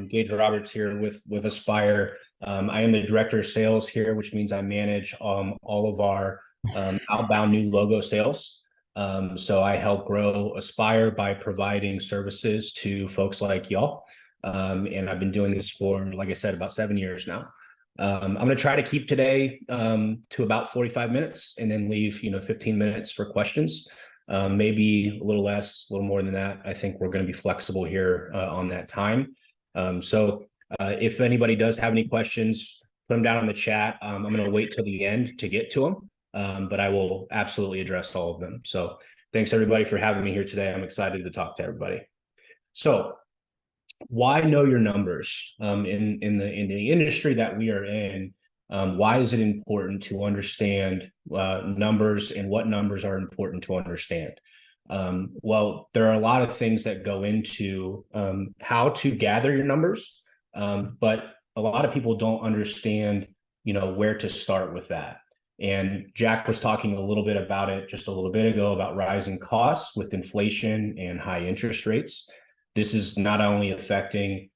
Gage Roberts here with Aspire. I am the director of sales here, which means I manage all of our outbound new logo sales. So I help grow Aspire by providing services to folks like y'all. And I've been doing this for, like I said, about 7 years now. I'm going to try to keep today to about 45 minutes and then leave 15 minutes for questions. Maybe a little less, a little more than that. I think we're going to be flexible here on that time. So if anybody does have any questions, put them down in the chat. I'm going to wait till the end to get to them, but I will absolutely address all of them. So thanks everybody for having me here today. I'm excited to talk to everybody. So why know your numbers in the industry that we are in? Why is it important to understand numbers, and what numbers are important to understand? Well, there are a lot of things that go into how to gather your numbers, but a lot of people don't understand, where to start with that. And Jack was talking a little bit about it just a little bit ago about rising costs with inflation and high interest rates. This is not only affecting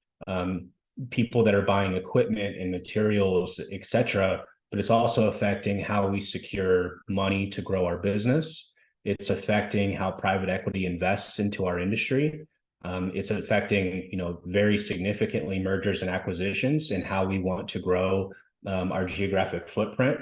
people that are buying equipment and materials, et cetera, but it's also affecting how we secure money to grow our business. It's affecting how private equity invests into our industry. It's affecting, very significantly mergers and acquisitions and how we want to grow our geographic footprint.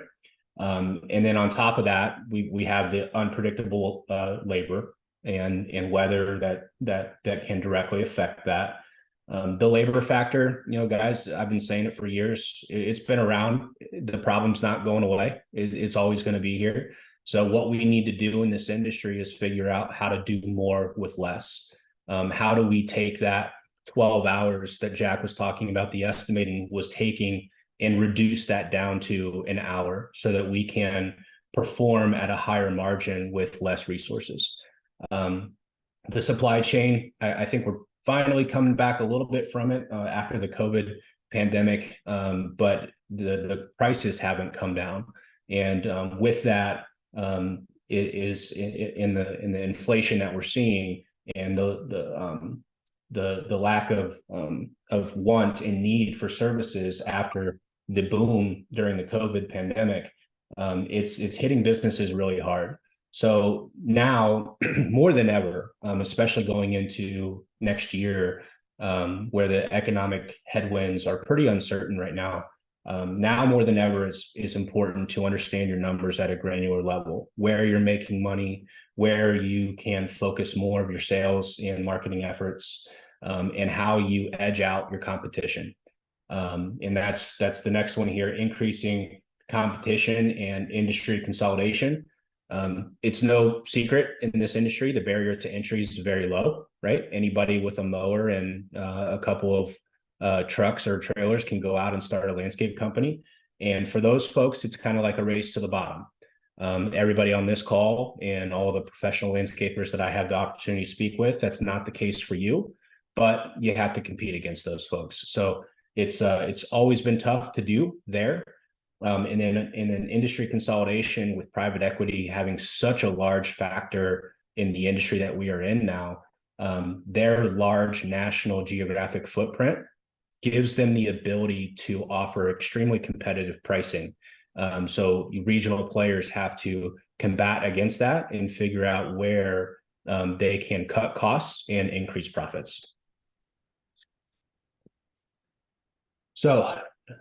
And then on top of that, we have the unpredictable labor and weather that can directly affect that. The labor factor, guys, I've been saying it for years. It's been around. The problem's not going away. It's always going to be here. So what we need to do in this industry is figure out how to do more with less. How do we take that 12 hours that Jack was talking about, the estimating was taking, and reduce that down to an hour so that we can perform at a higher margin with less resources? The supply chain, I think we're finally coming back a little bit from it after the COVID pandemic, but the prices haven't come down. And with that, it is in the inflation that we're seeing, and the lack of want and need for services after the boom during the COVID pandemic. It's hitting businesses really hard. So now more than ever, especially going into next year, where the economic headwinds are pretty uncertain right now, now more than ever, it's important to understand your numbers at a granular level, where you're making money, where you can focus more of your sales and marketing efforts, and how you edge out your competition. And that's the next one here: increasing competition and industry consolidation. It's no secret in this industry, the barrier to entry is very low, right? Anybody with a mower and a couple of trucks or trailers can go out and start a landscape company. And for those folks, it's kind of like a race to the bottom. Everybody on this call and all the professional landscapers that I have the opportunity to speak with, that's not the case for you, but you have to compete against those folks. So it's always been tough to do there. And then in an industry consolidation with private equity having such a large factor in the industry that we are in now, their large national geographic footprint gives them the ability to offer extremely competitive pricing. So regional players have to combat against that and figure out where they can cut costs and increase profits. So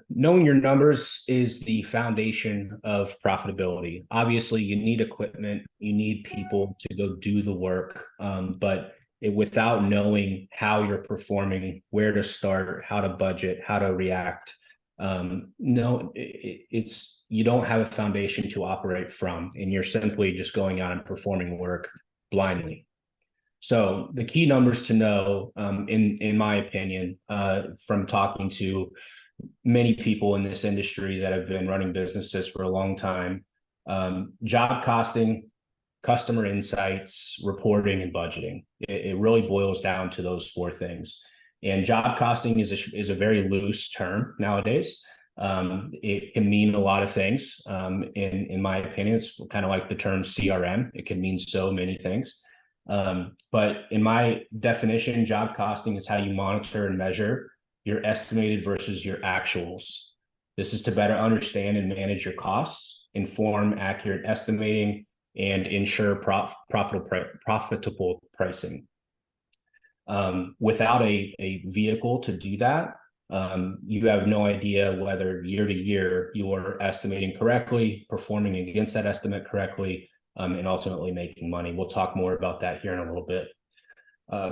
knowing your numbers is the foundation of profitability. Obviously, you need equipment, you need people to go do the work, but without knowing how you're performing, where to start, how to budget, how to react, you don't have a foundation to operate from, and you're simply just going out and performing work blindly. So the key numbers to know, in my opinion, from talking to many people in this industry that have been running businesses for a long time: job costing, customer insights, reporting, and budgeting. It really boils down to those four things. And job costing is a very loose term nowadays. It can mean a lot of things. In my opinion, it's kind of like the term CRM. It can mean so many things. But in my definition, job costing is how you monitor and measure your estimated versus your actuals. This is to better understand and manage your costs, inform accurate estimating, and ensure profitable pricing. Without a vehicle to do that, you have no idea whether year to year you're estimating correctly, performing against that estimate correctly, and ultimately making money. We'll talk more about that here in a little bit.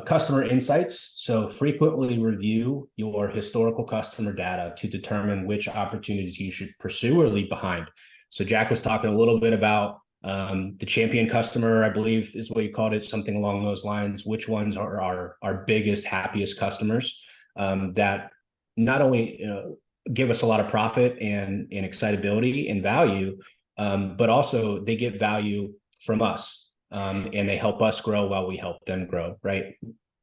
Customer insights. So frequently review your historical customer data to determine which opportunities you should pursue or leave behind. So Jack was talking a little bit about the champion customer, I believe is what you called it, something along those lines. Which ones are our biggest, happiest customers that not only give us a lot of profit and excitability and value, but also they get value from us. And they help us grow while we help them grow, right?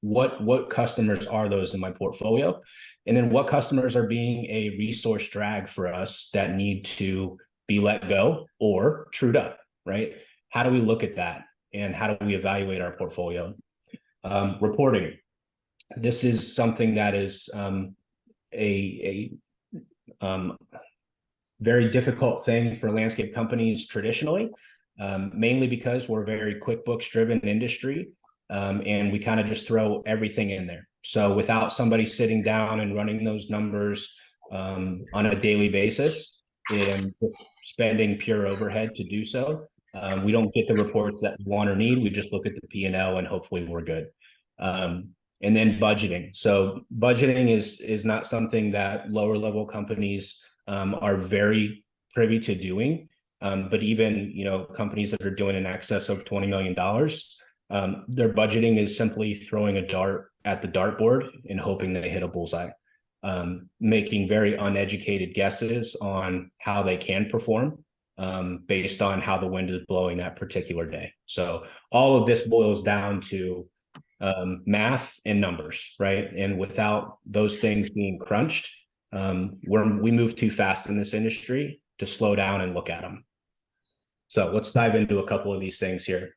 What customers are those in my portfolio? And then what customers are being a resource drag for us that need to be let go or trued up, right? How do we look at that? And how do we evaluate our portfolio? Reporting. This is something that is a very difficult thing for landscape companies traditionally. Mainly because we're a very QuickBooks driven industry, and we kind of just throw everything in there. So without somebody sitting down and running those numbers on a daily basis and just spending pure overhead to do so, we don't get the reports that we want or need. We just look at the P&L and hopefully we're good. And then budgeting. So budgeting is not something that lower level companies are very privy to doing. But even companies that are doing in excess of $20 million, their budgeting is simply throwing a dart at the dartboard and hoping they hit a bullseye, making very uneducated guesses on how they can perform based on how the wind is blowing that particular day. So all of this boils down to math and numbers, right? And without those things being crunched, we move too fast in this industry to slow down and look at them. So let's dive into a couple of these things here.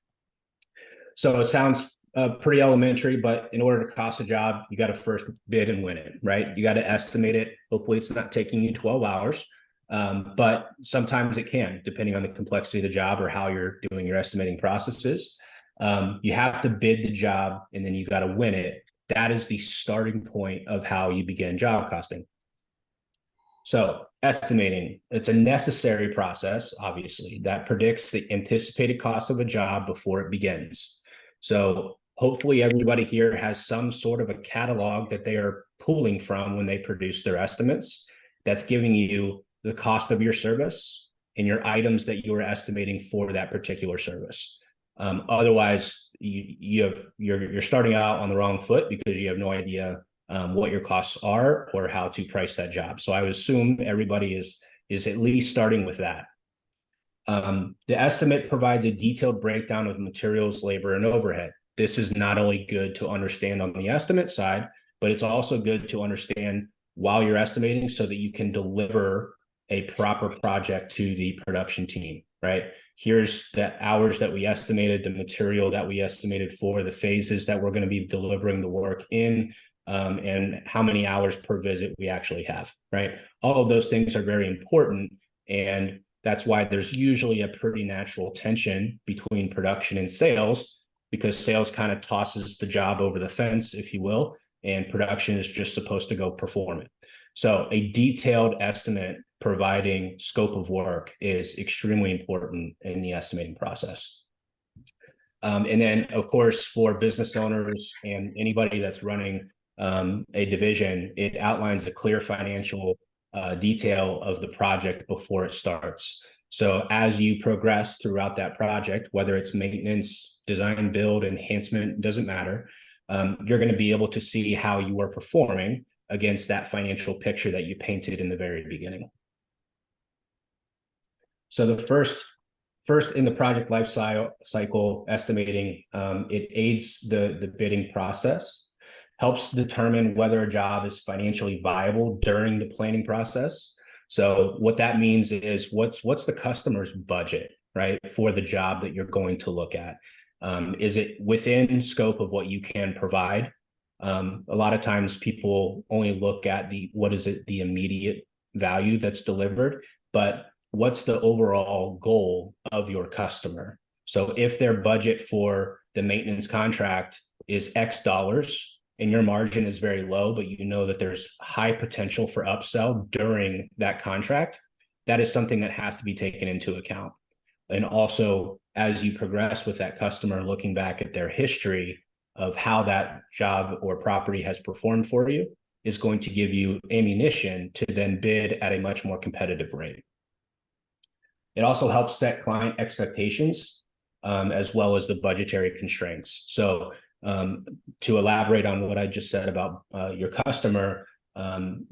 So it sounds pretty elementary, but in order to cost a job, you got to first bid and win it, right? You got to estimate it. Hopefully it's not taking you 12 hours, but sometimes it can, depending on the complexity of the job or how you're doing your estimating processes. You have to bid the job and then you got to win it. That is the starting point of how you begin job costing. So estimating, it's a necessary process, obviously, that predicts the anticipated cost of a job before it begins. So hopefully everybody here has some sort of a catalog that they are pulling from when they produce their estimates. That's giving you the cost of your service and your items that you are estimating for that particular service. Otherwise, you're starting out on the wrong foot because you have no idea what your costs are or how to price that job. So I would assume everybody is at least starting with that. The estimate provides a detailed breakdown of materials, labor, and overhead. This is not only good to understand on the estimate side, but it's also good to understand while you're estimating so that you can deliver a proper project to the production team, right? Here's the hours that we estimated, the material that we estimated for, the phases that we're going to be delivering the work in, and how many hours per visit we actually have, right? All of those things are very important. And that's why there's usually a pretty natural tension between production and sales, because sales kind of tosses the job over the fence, if you will, and production is just supposed to go perform it. So a detailed estimate providing scope of work is extremely important in the estimating process. And then, of course, for business owners and anybody that's running a division, it outlines a clear financial detail of the project before it starts. So as you progress throughout that project, whether it's maintenance, design, build, enhancement, doesn't matter, you're going to be able to see how you are performing against that financial picture that you painted in the very beginning. So the first in the project life cycle estimating, it aids the bidding process, helps determine whether a job is financially viable during the planning process. So what that means is what's the customer's budget, right, for the job that you're going to look at? Is it within scope of what you can provide? A lot of times people only look at the immediate value that's delivered, but what's the overall goal of your customer? So if their budget for the maintenance contract is X dollars and your margin is very low, but you know that there's high potential for upsell during that contract, that is something that has to be taken into account. And also, as you progress with that customer, looking back at their history of how that job or property has performed for you is going to give you ammunition to then bid at a much more competitive rate. It also helps set client expectations, as well as the budgetary constraints. So to elaborate on what I just said about your customer,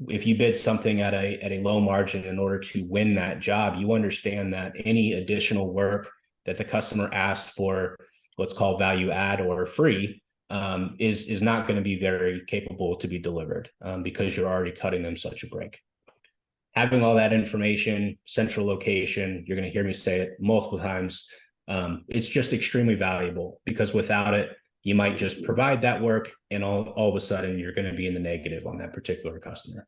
if you bid something at a low margin in order to win that job, you understand that any additional work that the customer asked for, what's called value add or free, is not going to be very capable to be delivered, because you're already cutting them such a break. Having all that information, central location, you're going to hear me say it multiple times. It's just extremely valuable, because without it, you might just provide that work and all of a sudden you're going to be in the negative on that particular customer.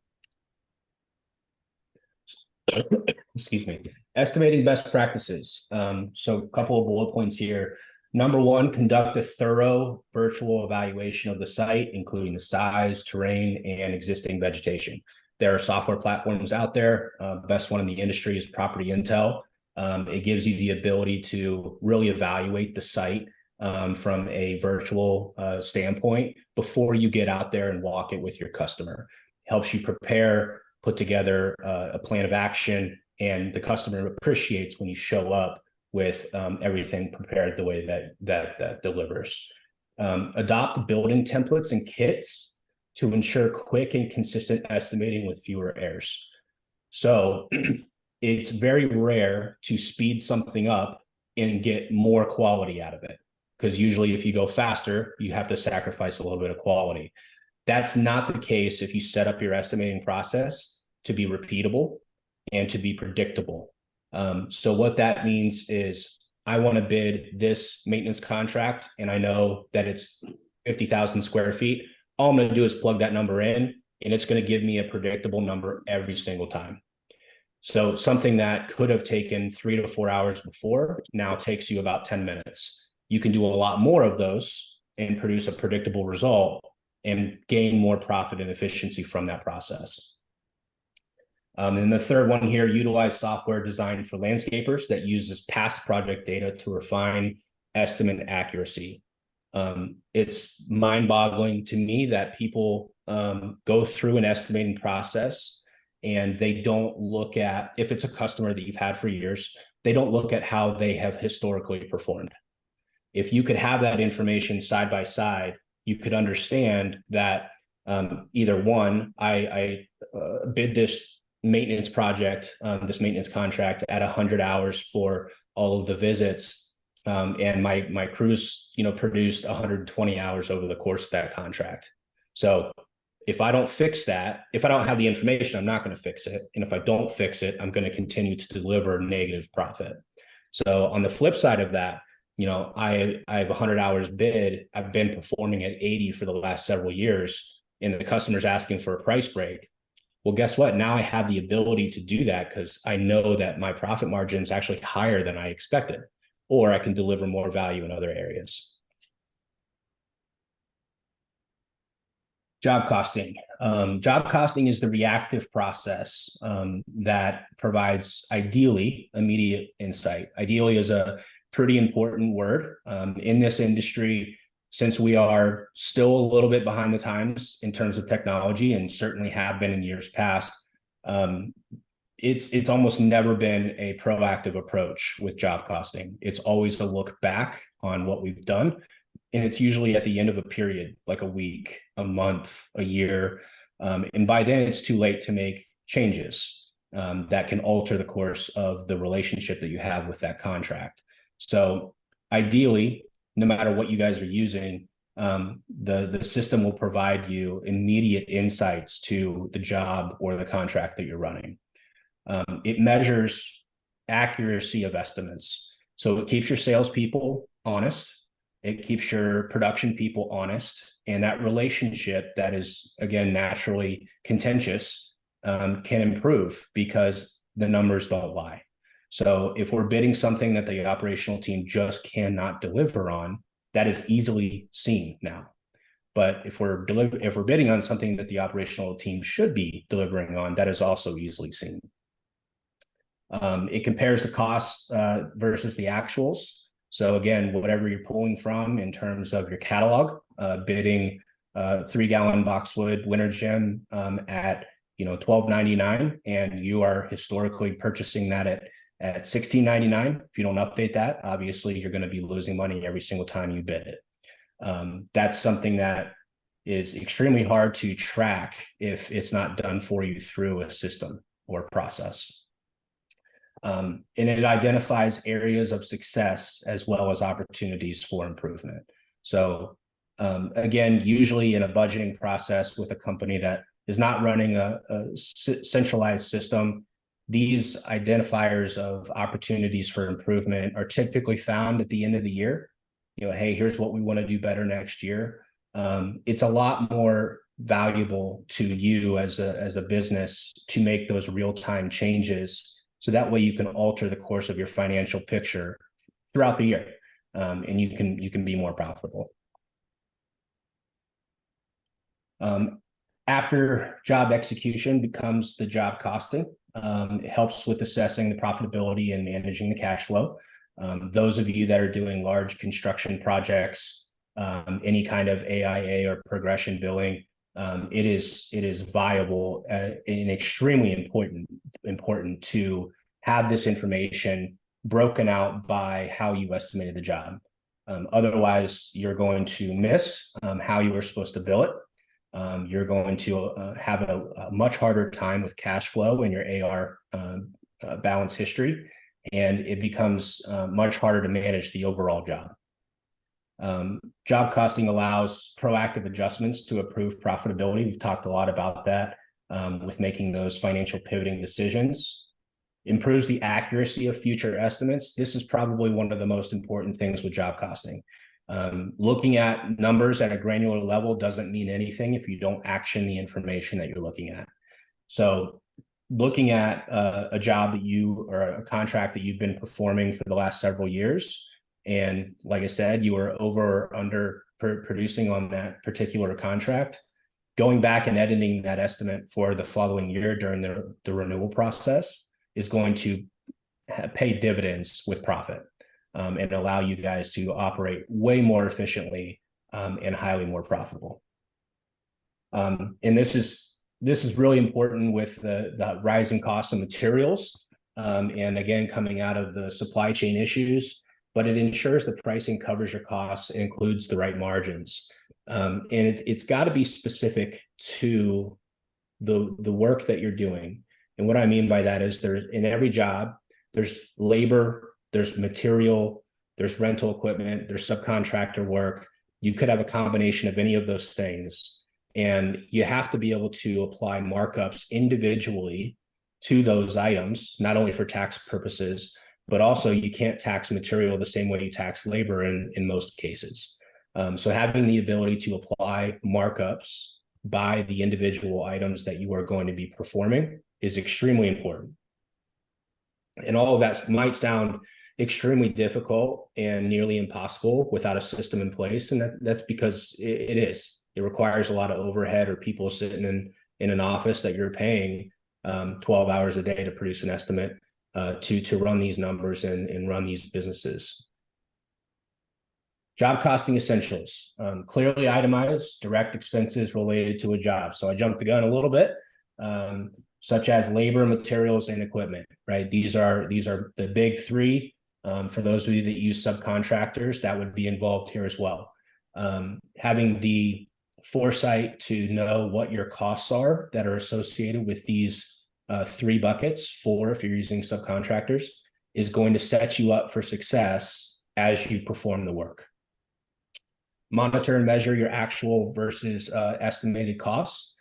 Excuse me. Estimating best practices. So a couple of bullet points here. Number one, conduct a thorough virtual evaluation of the site, including the size, terrain, and existing vegetation. There are software platforms out there. Best one in the industry is Property Intel. It gives you the ability to really evaluate the site from a virtual standpoint before you get out there and walk it with your customer. Helps you prepare, put together a plan of action, and the customer appreciates when you show up with everything prepared the way that delivers. Adopt building templates and kits to ensure quick and consistent estimating with fewer errors. So it's very rare to speed something up and get more quality out of it, because usually if you go faster, you have to sacrifice a little bit of quality. That's not the case if you set up your estimating process to be repeatable and to be predictable. So what that means is, I want to bid this maintenance contract and I know that it's 50,000 square feet. All I'm going to do is plug that number in and it's going to give me a predictable number every single time. So something that could have taken 3 to 4 hours before now takes you about 10 minutes. You can do a lot more of those and produce a predictable result and gain more profit and efficiency from that process. And the third one here, utilize software designed for landscapers that uses past project data to refine estimate accuracy. It's mind-boggling to me that people go through an estimating process and they don't look at, if it's a customer that you've had for years, they don't look at how they have historically performed. If you could have that information side by side, you could understand that either one, I bid this maintenance project, this maintenance contract at 100 hours for all of the visits, and my crews, produced 120 hours over the course of that contract. So if I don't fix that, if I don't have the information, I'm not going to fix it. And if I don't fix it, I'm going to continue to deliver negative profit. So on the flip side of that, I have 100 hours bid. I've been performing at 80 for the last several years, and the customer's asking for a price break. Well, guess what? Now I have the ability to do that because I know that my profit margin is actually higher than I expected, or I can deliver more value in other areas. Job costing. Job costing is the reactive process that provides ideally immediate insight. Ideally is a pretty important word in this industry, since we are still a little bit behind the times in terms of technology, and certainly have been in years past. It's almost never been a proactive approach with job costing. It's always a look back on what we've done. And it's usually at the end of a period, like a week, a month, a year. And by then it's too late to make changes that can alter the course of the relationship that you have with that contract. So ideally, no matter what you guys are using, the system will provide you immediate insights to the job or the contract that you're running. It measures accuracy of estimates. So it keeps your salespeople honest, It keeps your production people honest, and that relationship that is, again, naturally contentious can improve because the numbers don't lie. So if we're bidding something that the operational team just cannot deliver on, that is easily seen now. But if we're bidding on something that the operational team should be delivering on, that is also easily seen. It compares the costs versus the actuals. So again, whatever you're pulling from in terms of your catalog, bidding 3-gallon boxwood winter gem at $12.99, and you are historically purchasing that at $16.99. If you don't update that, obviously you're going to be losing money every single time you bid it. That's something that is extremely hard to track if it's not done for you through a system or process. And it identifies areas of success as well as opportunities for improvement. So again, usually in a budgeting process with a company that is not running a centralized system, these identifiers of opportunities for improvement are typically found at the end of the year. Hey, here's what we want to do better next year. It's a lot more valuable to you as a business to make those real-time changes, so that way you can alter the course of your financial picture throughout the year, and you can be more profitable. After job execution becomes the job costing. It helps with assessing the profitability and managing the cash flow. Those of you that are doing large construction projects, any kind of AIA or progression billing, it is viable and extremely important to have this information broken out by how you estimated the job. Otherwise, you're going to miss how you were supposed to bill it. You're going to have a much harder time with cash flow in your AR balance history, and it becomes much harder to manage the overall job. Job costing allows proactive adjustments to improve profitability. We've talked a lot about that with making those financial pivoting decisions. Improves the accuracy of future estimates. This is probably one of the most important things with job costing. Looking at numbers at a granular level doesn't mean anything if you don't action the information that you're looking at. So looking at a job that you, or a contract that you've been performing for the last several years, and like I said, you were over or under producing on that particular contract, going back and editing that estimate for the following year during the renewal process is going to pay dividends with profit and allow you guys to operate way more efficiently and highly more profitable. And this is really important with the rising costs of materials, and again, coming out of the supply chain issues, but it ensures the pricing covers your costs and includes the right margins. And it's got to be specific to the work that you're doing. And what I mean by that is in every job, there's labor, there's material, there's rental equipment, there's subcontractor work. You could have a combination of any of those things. And you have to be able to apply markups individually to those items, not only for tax purposes, but also you can't tax material the same way you tax labor in most cases. So having the ability to apply markups by the individual items that you are going to be performing is extremely important. And all of that might sound extremely difficult and nearly impossible without a system in place. And that's because it is. It requires a lot of overhead or people sitting in an office that you're paying 12 hours a day to produce an estimate to run these numbers and run these businesses. Job costing essentials, clearly itemized direct expenses related to a job. So I jumped the gun a little bit, such as labor, materials, and equipment, right? These are the big three. For those of you that use subcontractors, that would be involved here as well. Having the foresight to know what your costs are that are associated with these three buckets, four if you're using subcontractors, is going to set you up for success as you perform the work. Monitor and measure your actual versus estimated costs.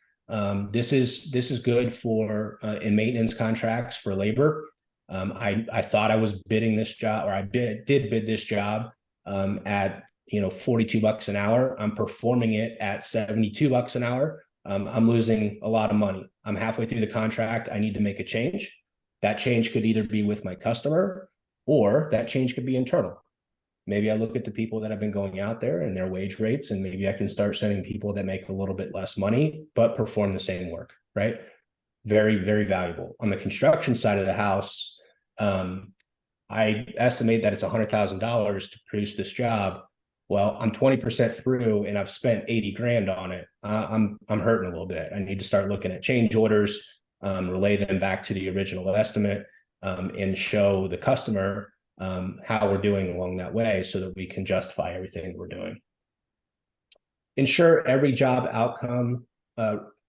This is good for in maintenance contracts for labor. I thought I was bidding this job, or I did bid this job at $42 an hour, I'm performing it at $72 an hour, I'm losing a lot of money. I'm halfway through the contract. I need to make a change. That change could either be with my customer or that change could be internal. Maybe I look at the people that have been going out there and their wage rates, and maybe I can start sending people that make a little bit less money, but perform the same work, right? Very, very valuable. On the construction side of the house, I estimate that it's $100,000 to produce this job. Well, I'm 20% through and I've spent 80 grand on it. I'm hurting a little bit. I need to start looking at change orders, relay them back to the original estimate, and show the customer how we're doing along that way so that we can justify everything we're doing. Ensure every job outcome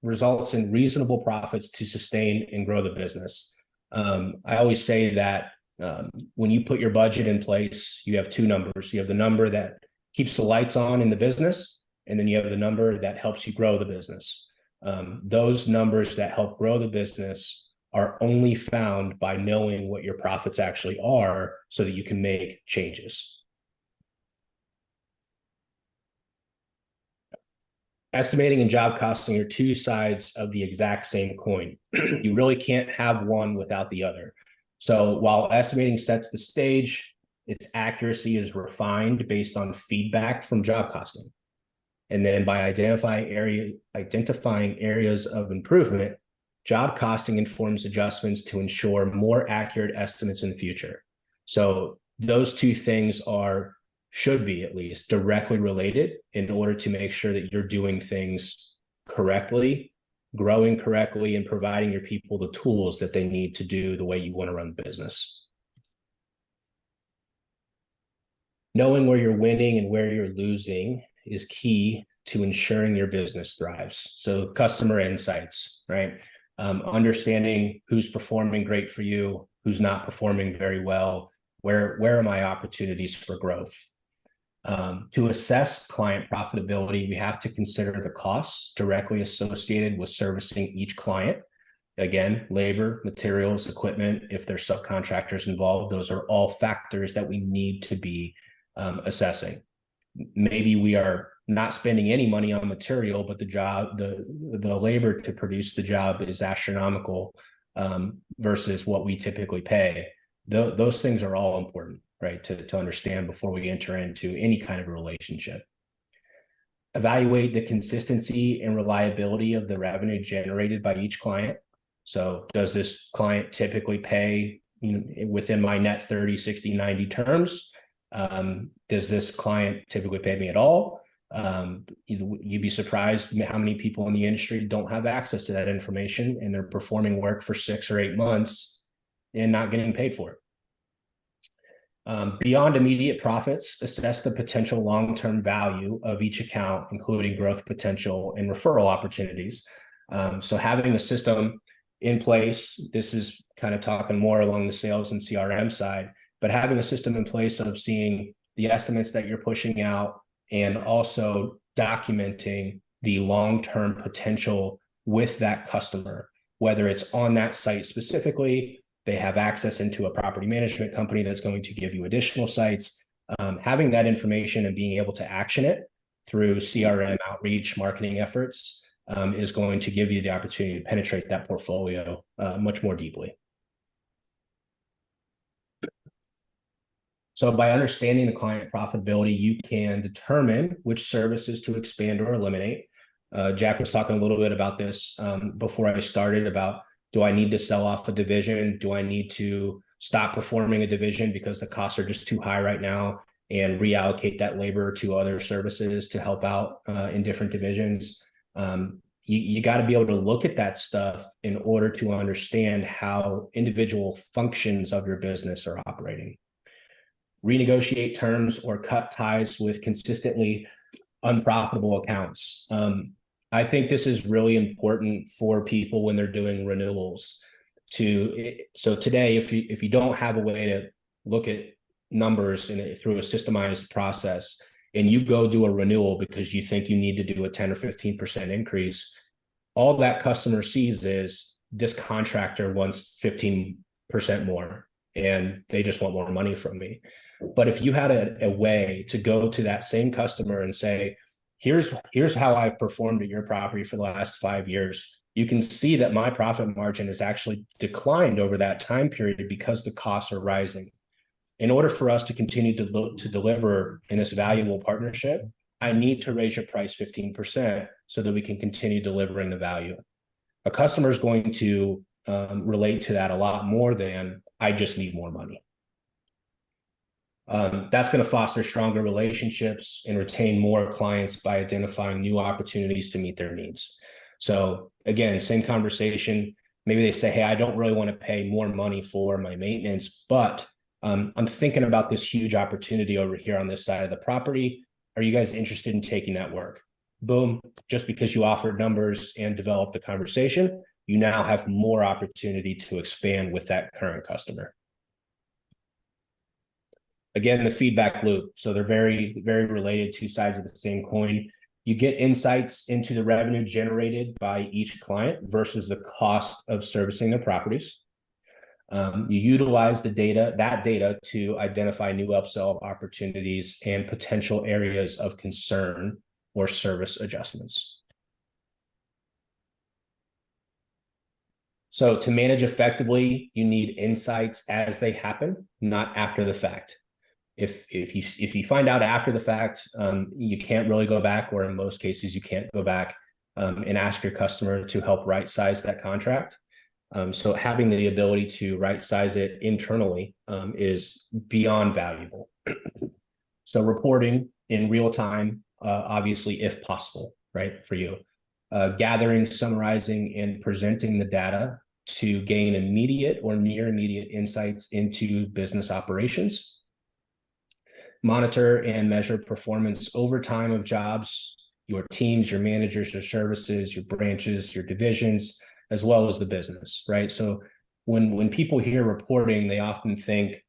results in reasonable profits to sustain and grow the business. I always say that when you put your budget in place, you have two numbers. You have the number that keeps the lights on in the business, and then you have the number that helps you grow the business. Those numbers that help grow the business are only found by knowing what your profits actually are so that you can make changes. Estimating and job costing are two sides of the exact same coin. You really can't have one without the other. So while estimating sets the stage, its accuracy is refined based on feedback from job costing. And then by identifying areas of improvement, job costing informs adjustments to ensure more accurate estimates in the future. So those two things should be at least directly related in order to make sure that you're doing things correctly, growing correctly, and providing your people the tools that they need to do the way you want to run the business. Knowing where you're winning and where you're losing is key to ensuring your business thrives. So customer insights, right? Understanding who's performing great for you, who's not performing very well, where are my opportunities for growth? To assess client profitability, we have to consider the costs directly associated with servicing each client. Again, labor, materials, equipment, if there's subcontractors involved, those are all factors that we need to be assessing. Maybe we are not spending any money on material, but the labor to produce the job is astronomical versus what we typically pay. Those things are all important, right, to understand before we enter into any kind of a relationship. Evaluate the consistency and reliability of the revenue generated by each client. So does this client typically pay within my net 30, 60, 90 terms? Does this client typically pay me at all? You'd be surprised how many people in the industry don't have access to that information, and they're performing work for 6 or 8 months and not getting paid for it. Beyond immediate profits, assess the potential long-term value of each account, including growth potential and referral opportunities. So having a system in place, this is kind of talking more along the sales and CRM side, but having a system in place of seeing the estimates that you're pushing out and also documenting the long-term potential with that customer, whether it's on that site specifically, they have access into a property management company that's going to give you additional sites. Having that information and being able to action it through CRM outreach marketing efforts is going to give you the opportunity to penetrate that portfolio much more deeply. So by understanding the client profitability, you can determine which services to expand or eliminate. Jack was talking a little bit about this before I started about, do I need to sell off a division? Do I need to stop performing a division because the costs are just too high right now and reallocate that labor to other services to help out in different divisions? You got to be able to look at that stuff in order to understand how individual functions of your business are operating. Renegotiate terms or cut ties with consistently unprofitable accounts. I think this is really important for people when they're doing renewals. So today, if you don't have a way to look at numbers through a systemized process, and you go do a renewal because you think you need to do a 10 or 15% increase, all that customer sees is this contractor wants 15% more, and they just want more money from me. But if you had a way to go to that same customer and say, here's how I've performed at your property for the last 5 years, you can see that my profit margin has actually declined over that time period because the costs are rising. In order for us to continue to deliver in this valuable partnership, I need to raise your price 15% so that we can continue delivering the value. A customer is going to relate to that a lot more than I just need more money. That's going to foster stronger relationships and retain more clients by identifying new opportunities to meet their needs. So again, same conversation. Maybe they say, hey, I don't really want to pay more money for my maintenance, but I'm thinking about this huge opportunity over here on this side of the property. Are you guys interested in taking that work? Boom. Just because you offered numbers and developed a conversation, you now have more opportunity to expand with that current customer. Again, the feedback loop. So they're very, very related, two sides of the same coin. You get insights into the revenue generated by each client versus the cost of servicing their properties. You utilize that data to identify new upsell opportunities and potential areas of concern or service adjustments. So to manage effectively, you need insights as they happen, not after the fact. If you find out after the fact, you can't really go back, or in most cases, you can't go back and ask your customer to help right size that contract. So having the ability to right size it internally is beyond valuable. So reporting in real time, obviously, if possible, right, for you. Gathering, summarizing, and presenting the data to gain immediate or near immediate insights into business operations. Monitor and measure performance over time of jobs, your teams, your managers, your services, your branches, your divisions, as well as the business, right? So when people hear reporting, they often think,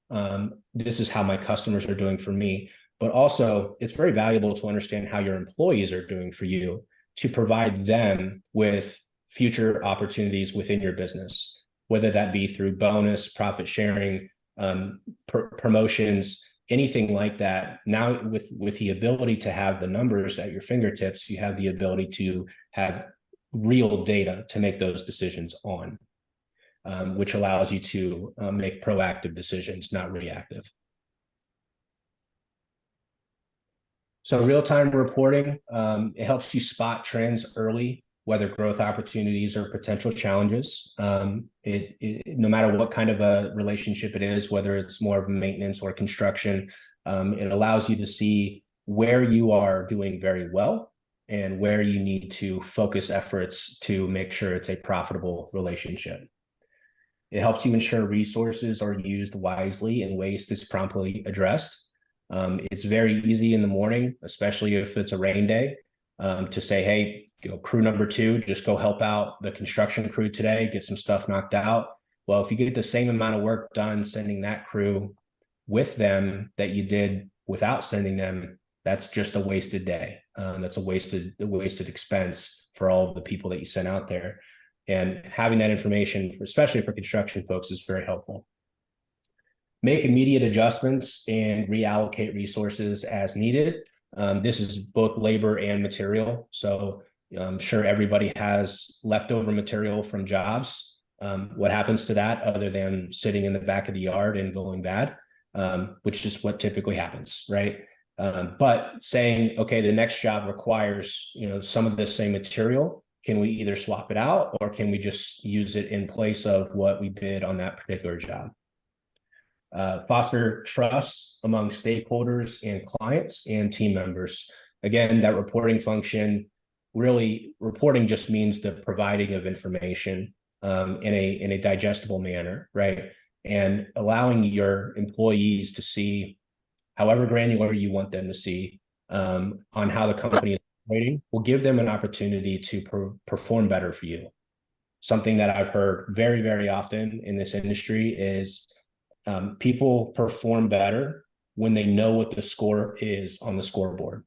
this is how my customers are doing for me. But also, it's very valuable to understand how your employees are doing for you to provide them with future opportunities within your business, whether that be through bonus, profit sharing, promotions, anything like that. Now, with the ability to have the numbers at your fingertips, you have the ability to have real data to make those decisions on, which allows you to make proactive decisions, not reactive. So real-time reporting, it helps you spot trends early, whether growth opportunities or potential challenges. No matter what kind of a relationship it is, whether it's more of maintenance or construction, it allows you to see where you are doing very well and where you need to focus efforts to make sure it's a profitable relationship. It helps you ensure resources are used wisely and waste is promptly addressed. It's very easy in the morning, especially if it's a rain day, to say, hey, crew number 2, just go help out the construction crew today, get some stuff knocked out. Well, if you get the same amount of work done sending that crew with them that you did without sending them, that's just a wasted day. That's a wasted expense for all of the people that you sent out there. And having that information, especially for construction folks, is very helpful. Make immediate adjustments and reallocate resources as needed. This is both labor and material. So I'm sure everybody has leftover material from jobs. What happens to that other than sitting in the back of the yard and going bad, which is what typically happens, right? But saying, okay, the next job requires, some of this same material. Can we either swap it out or can we just use it in place of what we did on that particular job? Foster trust among stakeholders and clients and team members. Again, that reporting function, really reporting just means the providing of information in a digestible manner, right? And allowing your employees to see, however granular you want them to see, on how the company is operating will give them an opportunity to perform better for you. Something that I've heard very, very often in this industry is people perform better when they know what the score is on the scoreboard.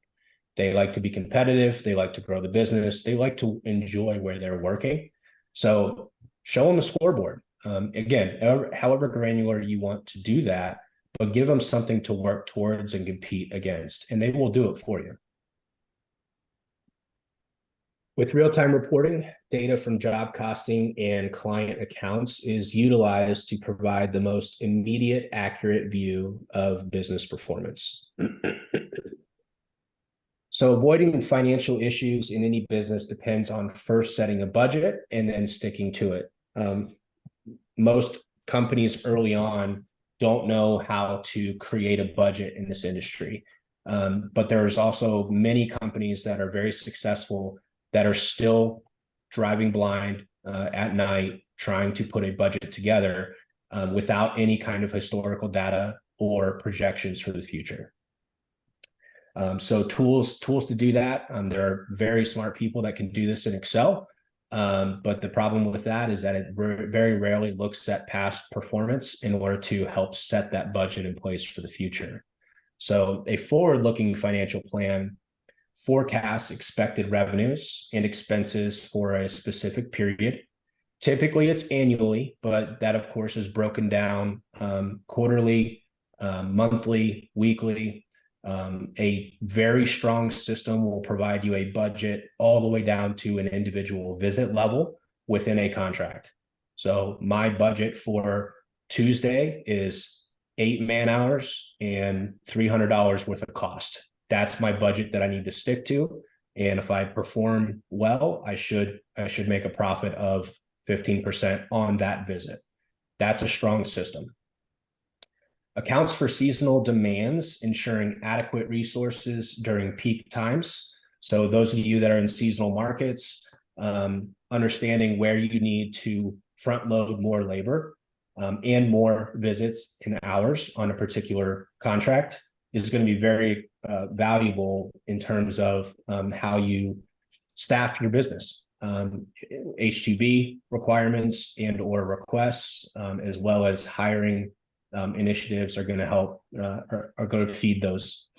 They like to be competitive. They like to grow the business. They like to enjoy where they're working. So show them the scoreboard. Again, however granular you want to do that, but give them something to work towards and compete against, and they will do it for you. With real-time reporting, data from job costing and client accounts is utilized to provide the most immediate, accurate view of business performance. So avoiding financial issues in any business depends on first setting a budget and then sticking to it. Most companies early on don't know how to create a budget in this industry. But there's also many companies that are very successful that are still driving blind at night, trying to put a budget together without any kind of historical data or projections for the future. So tools to do that. There are very smart people that can do this in Excel. But the problem with that is that it very rarely looks at past performance in order to help set that budget in place for the future. So a forward-looking financial plan forecasts expected revenues and expenses for a specific period. Typically, it's annually, but that, of course, is broken down quarterly, monthly, weekly. A very strong system will provide you a budget all the way down to an individual visit level within a contract. So my budget for Tuesday is 8 man hours and $300 worth of cost. That's my budget that I need to stick to. And if I perform well, I should make a profit of 15% on that visit. That's a strong system. Accounts for seasonal demands, ensuring adequate resources during peak times. So those of you that are in seasonal markets, understanding where you need to front load more labor and more visits and hours on a particular contract is going to be very valuable in terms of how you staff your business. H2B requirements and or requests, as well as hiring initiatives are going to help, are going to feed those.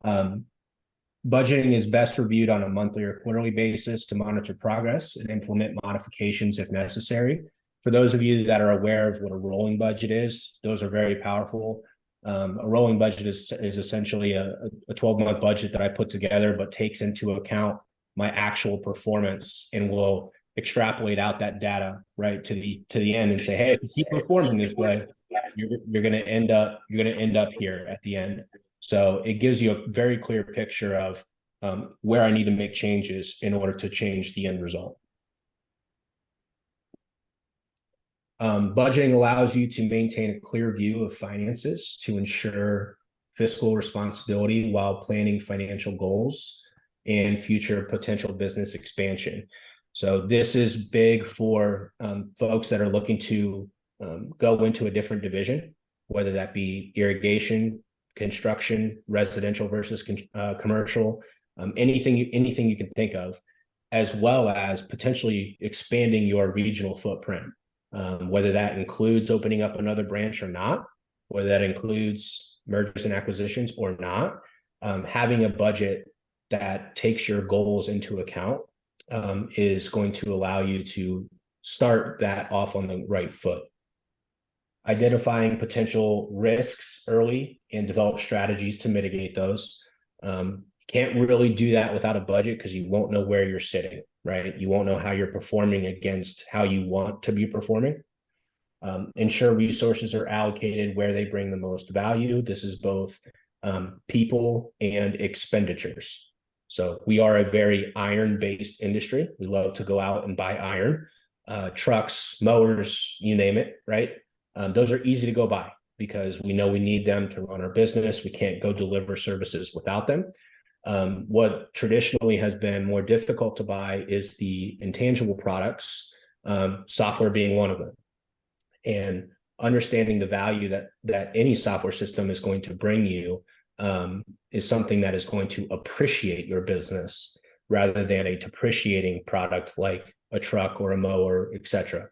Budgeting is best reviewed on a monthly or quarterly basis to monitor progress and implement modifications if necessary. For those of you that are aware of what a rolling budget is, those are very powerful. A rolling budget is essentially a 12-month budget that I put together, but takes into account my actual performance and will extrapolate out that data right to the end and say, hey, if you keep performing this way, you're going to end up here at the end. So it gives you a very clear picture of where I need to make changes in order to change the end result. Budgeting allows you to maintain a clear view of finances to ensure fiscal responsibility while planning financial goals and future potential business expansion. So this is big for folks that are looking to go into a different division, whether that be irrigation, construction, residential versus commercial, anything you can think of, as well as potentially expanding your regional footprint. Whether that includes opening up another branch or not, whether that includes mergers and acquisitions or not, having a budget that takes your goals into account is going to allow you to start that off on the right foot. Identifying potential risks early and develop strategies to mitigate those. Can't really do that without a budget because you won't know where you're sitting, right? You won't know how you're performing against how you want to be performing. Ensure resources are allocated where they bring the most value. This is both people and expenditures. So we are a very iron-based industry. We love to go out and buy iron, trucks, mowers, you name it, right? Those are easy to go buy because we know we need them to run our business. We can't go deliver services without them. What traditionally has been more difficult to buy is the intangible products, software being one of them. And understanding the value that any software system is going to bring you is something that is going to appreciate your business rather than a depreciating product like a truck or a mower, etc.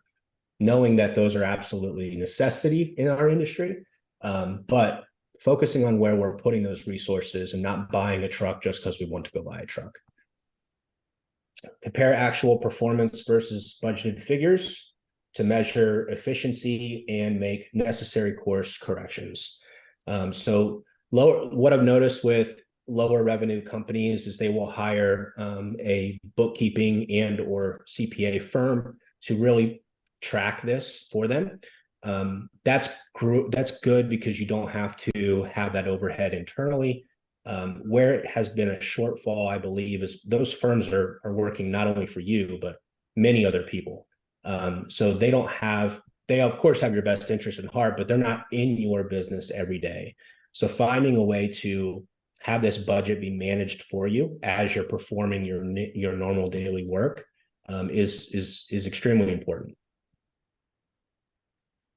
Knowing that those are absolutely necessity in our industry, but focusing on where we're putting those resources and not buying a truck just because we want to go buy a truck. Compare actual performance versus budgeted figures to measure efficiency and make necessary course corrections. So what I've noticed with lower revenue companies is they will hire a bookkeeping and or CPA firm to really track this for them. That's good because you don't have to have that overhead internally. Where it has been a shortfall, I believe, is those firms are working not only for you, but many other people. So they of course have your best interest at heart, but they're not in your business every day. So finding a way to have this budget be managed for you as you're performing your normal daily work is extremely important.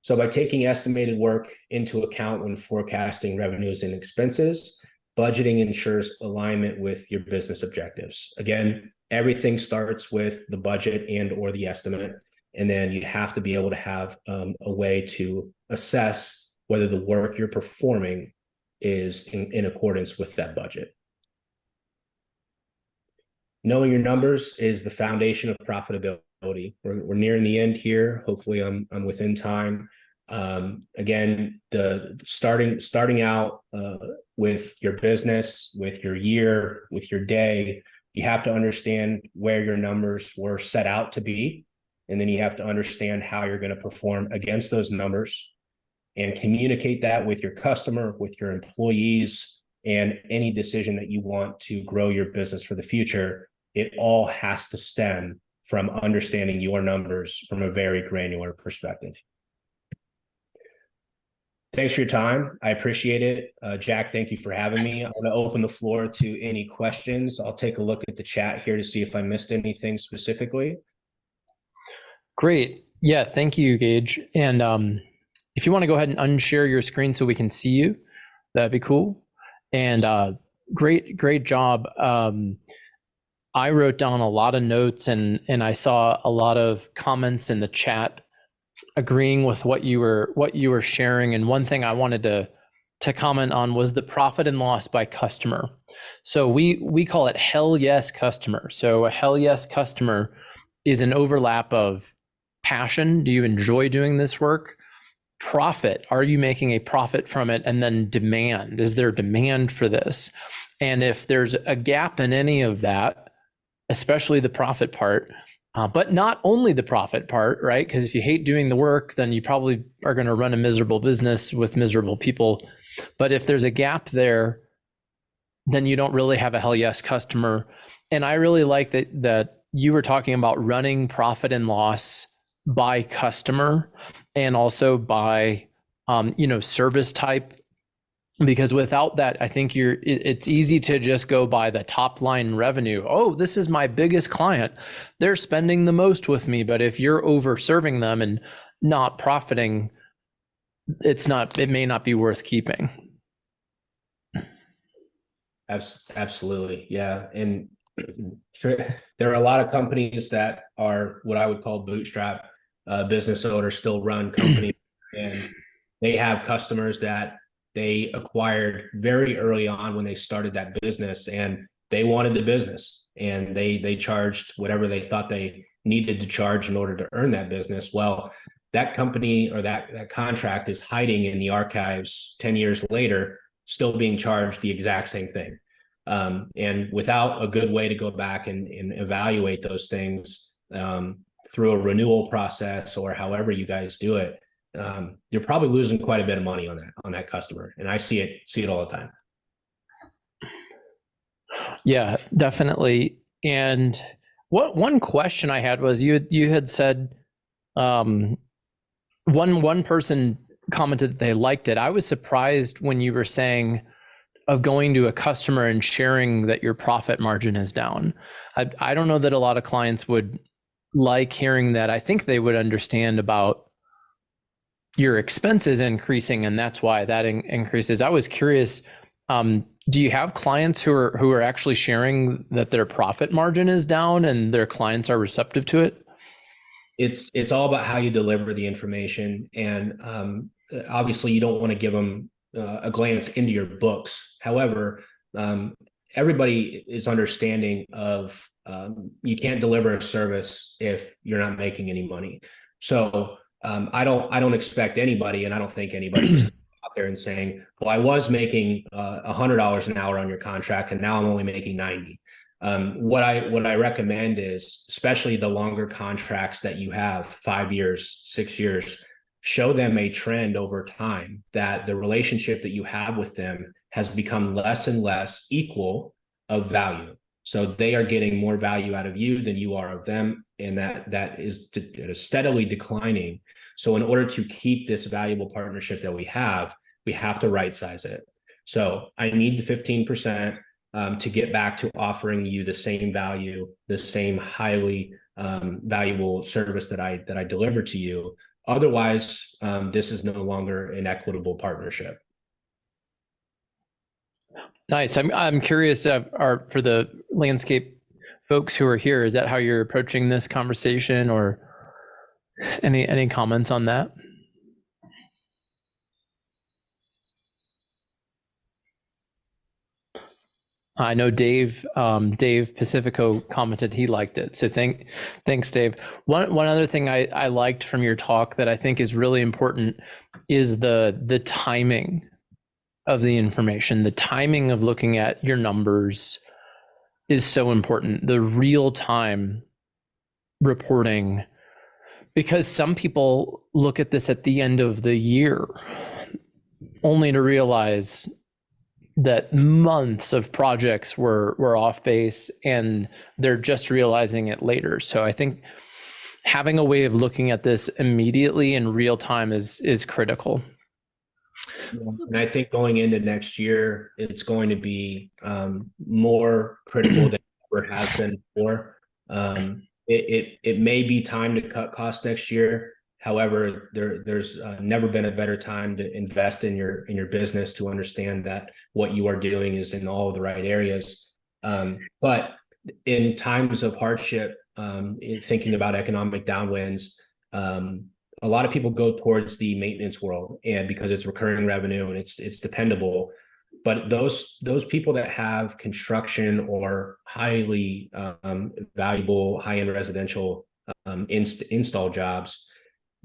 So by taking estimated work into account when forecasting revenues and expenses, budgeting ensures alignment with your business objectives. Again, everything starts with the budget and or the estimate, and then you have to be able to have a way to assess whether the work you're performing is in accordance with that budget. Knowing your numbers is the foundation of profitability. We're nearing the end here. Hopefully I'm within time. Again, the starting out with your business, with your year, with your day, you have to understand where your numbers were set out to be. And then you have to understand how you're going to perform against those numbers and communicate that with your customer, with your employees, and any decision that you want to grow your business for the future. It all has to stem from understanding your numbers from a very granular perspective. Thanks for your time. I appreciate it. Jack, thank you for having me. I'm going to open the floor to any questions. I'll take a look at the chat here to see if I missed anything specifically. Great. Yeah, thank you, Gage. And if you want to go ahead and unshare your screen so we can see you, that'd be cool. And great job. I wrote down a lot of notes and I saw a lot of comments in the chat agreeing with what you were sharing. And one thing I wanted to comment on was the profit and loss by customer. So we call it hell yes customer. So a hell yes customer is an overlap of passion. Do you enjoy doing this work? Profit. Are you making a profit from it? And then demand. Is there demand for this? And if there's a gap in any of that, especially the profit part, but not only the profit part, right? Because if you hate doing the work, then you probably are going to run a miserable business with miserable people. But if there's a gap there, then you don't really have a hell yes customer. And I really like that you were talking about running profit and loss by customer and also by service type, because without that, I think it's easy to just go by the top line revenue. Oh, this is my biggest client, they're spending the most with me. But if you're over serving them and not profiting, it may not be worth keeping. Absolutely. Yeah. And there are a lot of companies that are what I would call bootstrap business owners, still run companies, and they have customers that they acquired very early on when they started that business, and they wanted the business, and they charged whatever they thought they needed to charge in order to earn that business. Well, that company or that contract is hiding in the archives 10 years later, still being charged the exact same thing. And without a good way to go back and evaluate those things through a renewal process or however you guys do it, you're probably losing quite a bit of money on that customer. And I see it all the time. Yeah, definitely. And one question I had was you had said one person commented that they liked it. I was surprised when you were saying of going to a customer and sharing that your profit margin is down. I don't know that a lot of clients would like hearing that. I think they would understand about your expenses increasing, and that's why that increases. I was curious, do you have clients who are actually sharing that their profit margin is down and their clients are receptive to it? It's all about how you deliver the information, and obviously you don't want to give them a glance into your books. However, everybody is understanding of you can't deliver a service if you're not making any money. So I don't expect anybody, and I don't think anybody is out there and saying, well, I was making $100 an hour on your contract, and now I'm only making 90. What I recommend is, especially the longer contracts that you have, 5 years, 6 years, show them a trend over time that the relationship that you have with them has become less and less equal of value. So they are getting more value out of you than you are of them, and that is steadily declining. So in order to keep this valuable partnership that we have to right size it. So I need the 15% to get back to offering you the same value, the same highly valuable service that I deliver to you. Otherwise, this is no longer an equitable partnership. Nice. I'm curious, for the landscape folks who are here, is that how you're approaching this conversation, or any comments on that? I know Dave Pacifico commented he liked it. So thanks, Dave. One other thing I liked from your talk that I think is really important is the timing of the information. The timing of looking at your numbers is so important. The real time reporting, because some people look at this at the end of the year only to realize that months of projects were off base, and they're just realizing it later. So I think having a way of looking at this immediately in real time is critical. And I think going into next year, it's going to be more critical than it ever has been before. It may be time to cut costs next year. However, there's never been a better time to invest in your business, to understand that what you are doing is in all of the right areas. But in times of hardship, thinking about economic downwinds, a lot of people go towards the maintenance world, and because it's recurring revenue and it's dependable. But those people that have construction or highly valuable high-end residential install jobs,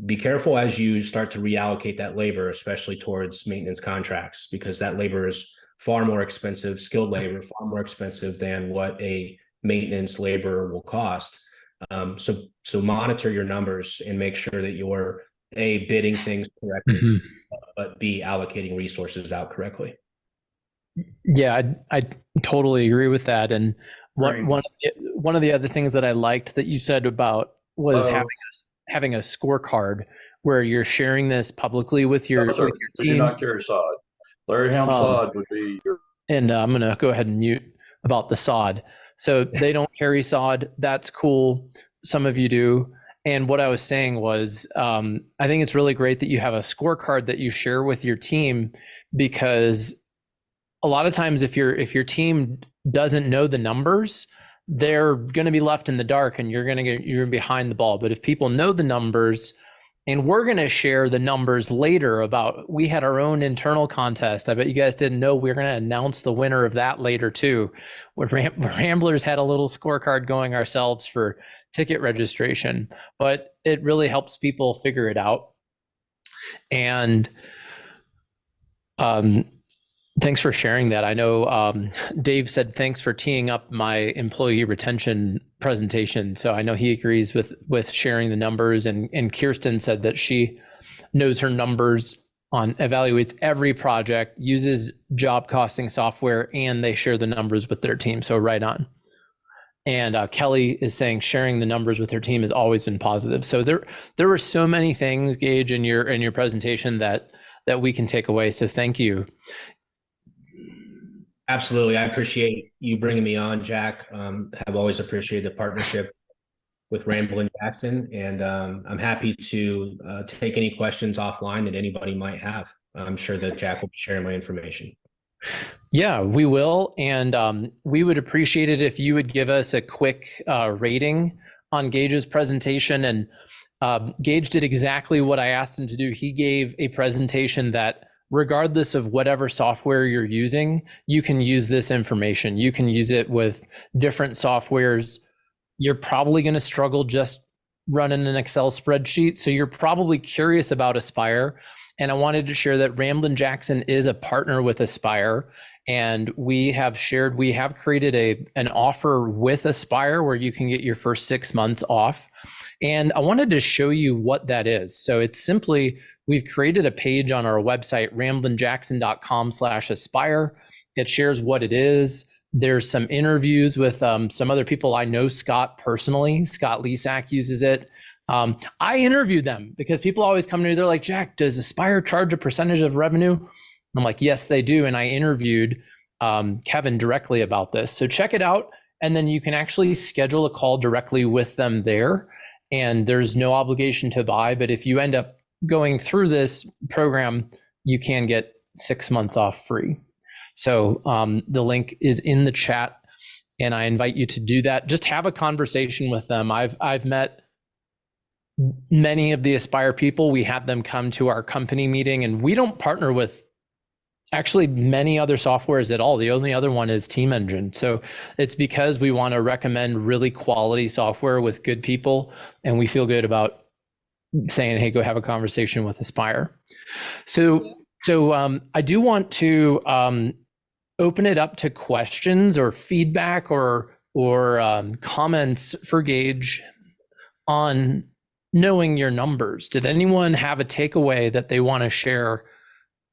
be careful as you start to reallocate that labor, especially towards maintenance contracts, because that labor is far more expensive, skilled labor, far more expensive than what a maintenance labor will cost. So monitor your numbers and make sure that you're bidding things correctly, but B, allocating resources out correctly. Yeah, I totally agree with that. And one of the other things that I liked that you said about was having a scorecard where you're sharing this publicly with your team. We do not carry sod. Larry Ham sod would be your. And I'm going to go ahead and mute about the sod. So they don't carry sod. That's cool. Some of you do. And what I was saying was, I think it's really great that you have a scorecard that you share with your team, because a lot of times if your team doesn't know the numbers, they're going to be left in the dark, and you're going to be behind the ball. But if people know the numbers, and we're going to share the numbers later about, we had our own internal contest. I bet you guys didn't know we're going to announce the winner of that later too. Ramblers had a little scorecard going ourselves for ticket registration, but it really helps people figure it out. And thanks for sharing that. I know Dave said thanks for teeing up my employee retention presentation. So I know he agrees with sharing the numbers. And Kirsten said that she knows her numbers, evaluates every project, uses job costing software, and they share the numbers with their team. So right on. And Kelly is saying sharing the numbers with her team has always been positive. So there were so many things, Gage, in your presentation that we can take away. So thank you. Absolutely. I appreciate you bringing me on, Jack. Have always appreciated the partnership with Ramblin' Jackson, and I'm happy to take any questions offline that anybody might have. I'm sure that Jack will be sharing my information. Yeah, we will. And we would appreciate it if you would give us a quick rating on Gage's presentation. And Gage did exactly what I asked him to do. He gave a presentation that, regardless of whatever software you're using, you can use this information. You can use it with different softwares. You're probably going to struggle just run in an Excel spreadsheet. So you're probably curious about Aspire. And I wanted to share that Ramblin' Jackson is a partner with Aspire. And we have created an offer with Aspire where you can get your first 6 months off. And I wanted to show you what that is. So it's simply, we've created a page on our website, ramblinjackson.com/aspire. It shares what it is. There's some interviews with some other people. I know Scott personally. Scott Lesak uses it. I interviewed them because people always come to me. They're like, Jack, does Aspire charge a percentage of revenue? I'm like, yes, they do. And I interviewed Kevin directly about this. So check it out. And then you can actually schedule a call directly with them there. And there's no obligation to buy. But if you end up going through this program, you can get 6 months off free. So the link is in the chat, and I invite you to do that. Just have a conversation with them. I've met many of the Aspire people. We had them come to our company meeting, and we don't partner with actually many other softwares at all. The only other one is Team Engine. So it's because we want to recommend really quality software with good people, and we feel good about saying, hey, go have a conversation with Aspire. So I do want to open it up to questions or feedback or comments for Gage on knowing your numbers. Did anyone have a takeaway that they want to share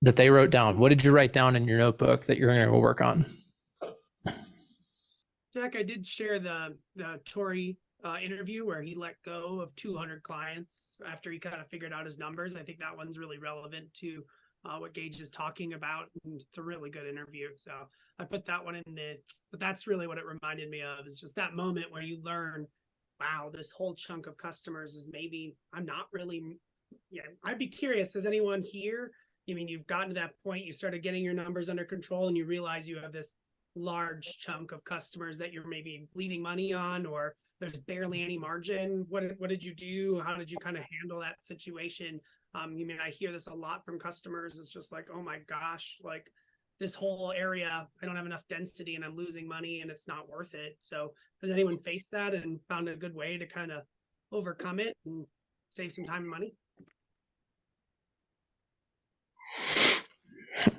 that they wrote down? What did you write down in your notebook that you're going to work on? Jack, I did share the Tory interview where he let go of 200 clients after he kind of figured out his numbers. I think that one's really relevant to what Gage is talking about. And it's a really good interview. So I put that one in but that's really what it reminded me of, is just that moment where you learn, wow, this whole chunk of customers is maybe I'm not really, I'd be curious, has anyone here, I mean, you've gotten to that point, you started getting your numbers under control and you realize you have this large chunk of customers that you're maybe bleeding money on, or there's barely any margin. What did you do? How did you kind of handle that situation? I mean, I hear this a lot from customers. It's just like, oh my gosh, like this whole area, I don't have enough density and I'm losing money and it's not worth it. So has anyone faced that and found a good way to kind of overcome it and save some time and money?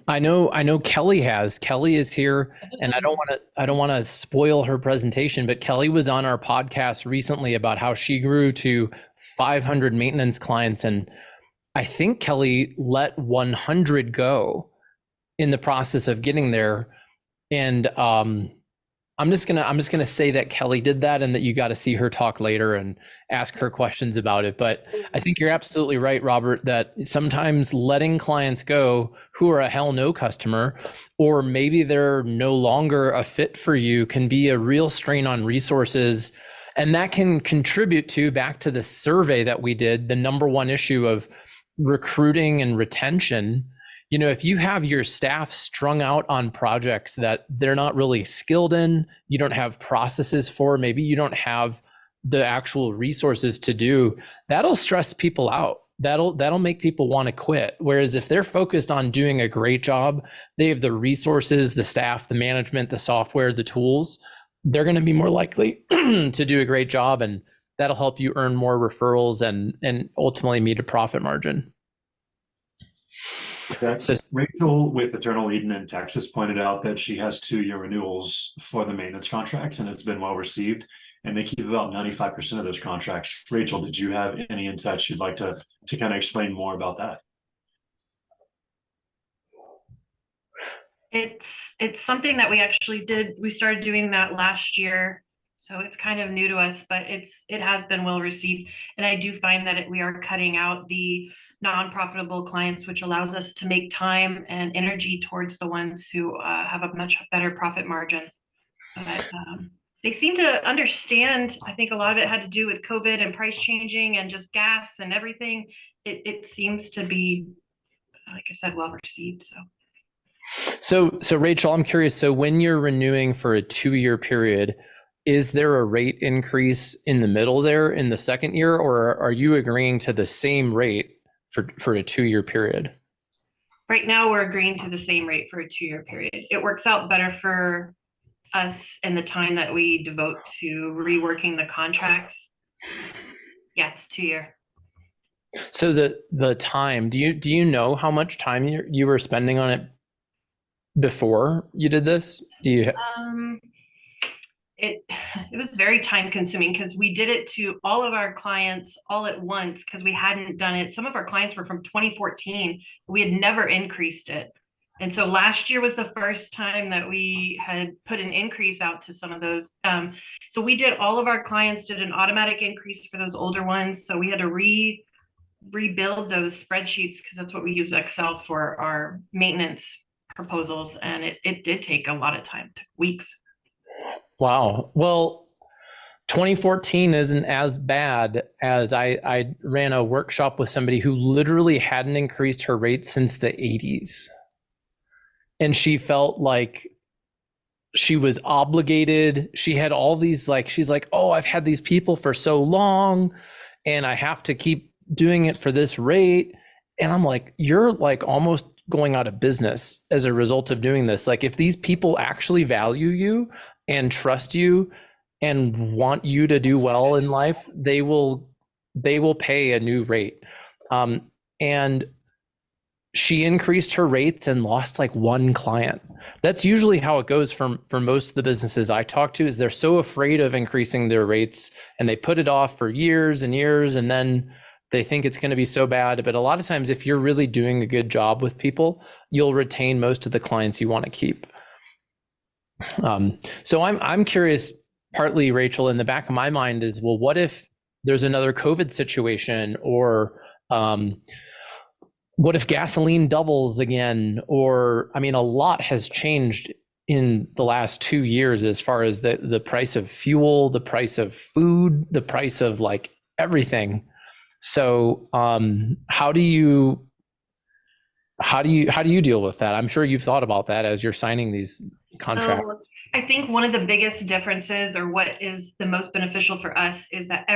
I know Kelly has. Kelly is here, and I don't want to spoil her presentation, but Kelly was on our podcast recently about how she grew to 500 maintenance clients, and I think Kelly let 100 go in the process of getting there. And I'm just gonna say that Kelly did that, and that you got to see her talk later and ask her questions about it. But I think you're absolutely right, Robert, that sometimes letting clients go who are a hell no customer, or maybe they're no longer a fit for you, can be a real strain on resources. And that can contribute to, back to the survey that we did, the number one issue of recruiting and retention. You know, if you have your staff strung out on projects that they're not really skilled in, you don't have processes for, maybe you don't have the actual resources to do, that'll stress people out. That'll make people want to quit. Whereas if they're focused on doing a great job, they have the resources, the staff, the management, the software, the tools, they're going to be more likely to do a great job, and that'll help you earn more referrals and ultimately meet a profit margin. Okay. So Rachel with Eternal Eden in Texas pointed out that she has 2-year renewals for the maintenance contracts, and it's been well received, and they keep about 95% of those contracts. Rachel, did you have any insights you'd like to kind of explain more about that? It's something that we actually did. We started doing that last year, so it's kind of new to us, but it has been well received. And I do find that we are cutting out the non-profitable clients, which allows us to make time and energy towards the ones who have a much better profit margin. But they seem to understand. I think a lot of it had to do with COVID and price changing and just gas and everything. It seems to be, like I said, well received. So Rachel, I'm curious. So when you're renewing for a 2-year period, is there a rate increase in the middle there in the second year, or are you agreeing to the same rate for a 2-year period? Right now, we're agreeing to the same rate for a 2-year period. It works out better for us and the time that we devote to reworking the contracts. Yeah, it's 2 year. So the time, do you know how much time you were spending on it before you did this? Do you? It was very time consuming because we did it to all of our clients all at once because we hadn't done it. Some of our clients were from 2014. We had never increased it. And so last year was the first time that we had put an increase out to some of those. So we did, all of our clients did an automatic increase for those older ones. So we had to rebuild those spreadsheets because that's what we use Excel for our maintenance proposals. And it did take a lot of time, weeks. Wow. Well, 2014 isn't as bad as I ran a workshop with somebody who literally hadn't increased her rate since the 80s. And she felt like she was obligated. She had all these, like, she's like, oh, I've had these people for so long and I have to keep doing it for this rate. And I'm like, you're like almost going out of business as a result of doing this. Like, if these people actually value you and trust you and want you to do well in life, they will pay a new rate. And she increased her rates and lost like one client. That's usually how it goes for most of the businesses I talk to, is they're so afraid of increasing their rates and they put it off for years and years, and then they think it's going to be so bad. But a lot of times, if you're really doing a good job with people, you'll retain most of the clients you want to keep. So I'm curious, partly, Rachel, in the back of my mind is, well, what if there's another COVID situation, or what if gasoline doubles again? Or, I mean, a lot has changed in the last 2 years as far as the price of fuel, the price of food, the price of like everything. So how do you deal with that? I'm sure you've thought about that as you're signing these contracts. So I think one of the biggest differences, or what is the most beneficial for us, is that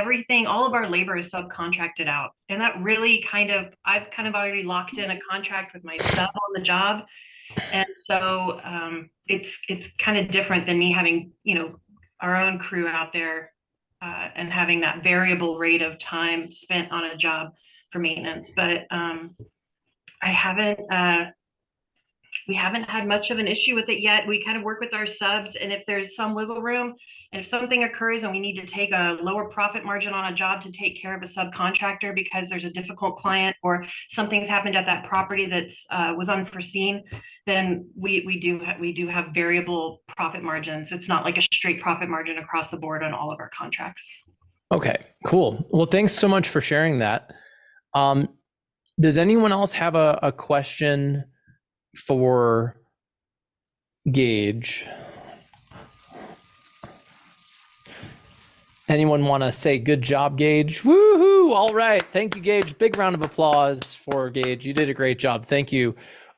all of our labor is subcontracted out. And that really I've kind of already locked in a contract with my sub on the job. And so it's kind of different than me having, our own crew out there and having that variable rate of time spent on a job for maintenance. But we haven't had much of an issue with it yet. We kind of work with our subs, and if there's some wiggle room, and if something occurs and we need to take a lower profit margin on a job to take care of a subcontractor because there's a difficult client or something's happened at that property that was unforeseen, then we do have variable profit margins. It's not like a straight profit margin across the board on all of our contracts. Okay, cool. Well, thanks so much for sharing that. Does anyone else have a question for Gage? Anyone want to say good job, Gage? Woohoo! All right. Thank you, Gage. Big round of applause for Gage. You did a great job. Thank you.